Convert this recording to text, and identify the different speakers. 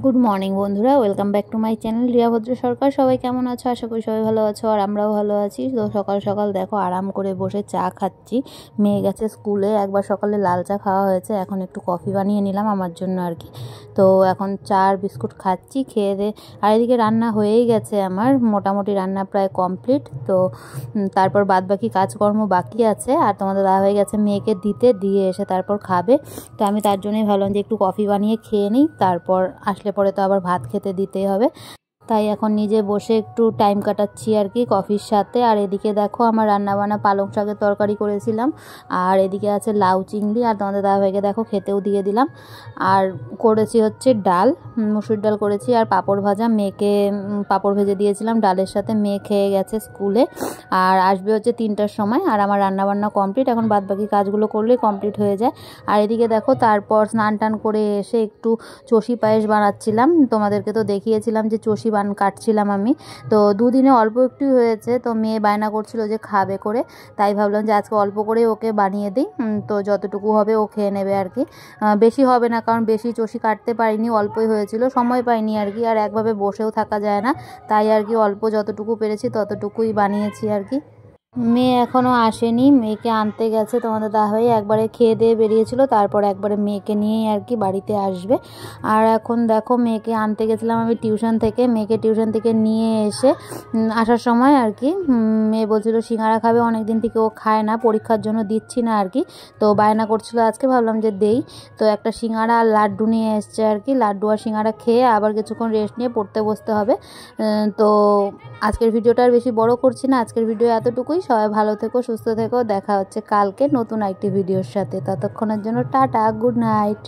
Speaker 1: Good morning বন্ধুরা, welcome back to my channel Riya ভদ্র সরকার। সবাই কেমন আছো? আশা করি সবাই ভালো আছো, আর আমরাও ভালো আছি। তো সকাল সকাল দেখো আরাম করে বসে চা খাচ্ছি। মেয়ে গেছে স্কুলে, একবার সকালে লাল চা খাওয়া হয়েছে, এখন একটু কফি বানিয়ে নিলাম আমার জন্য আর কি। তো এখন চা আর বিস্কুট খাচ্ছি, খেয়ে দে। আর এদিকে রান্না হয়েই গেছে আমার, মোটামুটি রান্না প্রায় কমপ্লিট। তো তারপর বাদবাকি কাজকর্ম বাকি আছে। আর তোমাদের দাদা হয়ে গেছে মেয়েকে দিয়ে এসে তারপর খাবে। তো আমি তার জন্যই ভাবলাম যে একটু কফি বানিয়ে খেয়ে নিই, তারপর আসলে পরে তো আবার ভাত খেতে দিতেই হবে। তাই এখন নিজে বসে একটু টাইম কাটাচ্ছি আর কি কফির সাথে। আর এদিকে দেখো আমার রান্নাবান্না পালং শাকের তরকারি করেছিলাম, আর এদিকে আছে লাউ চিংড়ি, আর তোমাদের দাদাভাইকে দেখো খেতেও দিয়ে দিলাম। আর করেছি হচ্ছে ডাল, মুসুর ডাল করেছি, আর পাঁপড় ভাজা। মেয়েকে পাঁপড় ভেজে দিয়েছিলাম ডালের সাথে, মেয়ে খেয়ে গেছে স্কুলে। আর আসবে হচ্ছে 3টার সময়। আর আমার রান্নাবান্না কমপ্লিট, এখন বাদবাকি কাজগুলো করলেই কমপ্লিট হয়ে যায়। আর এদিকে দেখো তারপর স্নান টান করে এসে একটু চষি পায়েস বানাচ্ছিলাম। তোমাদেরকে তো দেখিয়েছিলাম যে চষি কাটছিলাম আমি। তো দুদিনে অল্প একটু হয়েছে, তো মেয়ে বায়না করছিল যে খাবে করে, তাই ভাবলাম যে আজকে অল্প করে ওকে বানিয়ে দিই। তো যতটুকু হবে ও খেয়ে নেবে আর কি, বেশি হবে না, কারণ বেশি চষি কাটতে পারিনি, অল্পই হয়েছিল, সময় পাইনি আর কি। আর একভাবে বসেও থাকা যায় না, তাই আর কি অল্প যতটুকু পেরেছি ততটুকুই বানিয়েছি আর কি। মেয়ে এখনও আসেনি, মেয়েকে আনতে গেছে তোমাদের দাদাভাই। একবারে খেয়ে দিয়ে বেরিয়েছিল, তারপর একবারে মেয়েকে নিয়েই আর কি বাড়িতে আসবে। আর এখন দেখো মেয়েকে আনতে গেছিলাম আমি টিউশন থেকে। মেয়েকে টিউশন থেকে নিয়ে এসে আসার সময় আর কি মেয়ে বলছিল সিঙ্গারা খাবে, অনেক দিন থেকে ও খায় না, পরীক্ষার জন্য দিচ্ছি না আর কি। তো বায়না করছিল আজকে, ভাবলাম যে দেই। তো একটা সিঙ্গারা আর লাড্ডু নিয়ে এসছে আর কি। লাড্ডু আর সিঙ্গারা খেয়ে আবার কিছুক্ষণ রেস্ট নিয়ে পড়তে বসতে হবে। তো আজকের ভিডিওটা আর বেশি বড় করছি না, আজকের ভিডিও এতটুকুই। সবাই ভালো থেকো, সুস্থ থেকো, দেখা হচ্ছে কালকে নতুন একটি ভিডিওর সাথে। ততক্ষণের জন্য টাটা, গুড নাইট।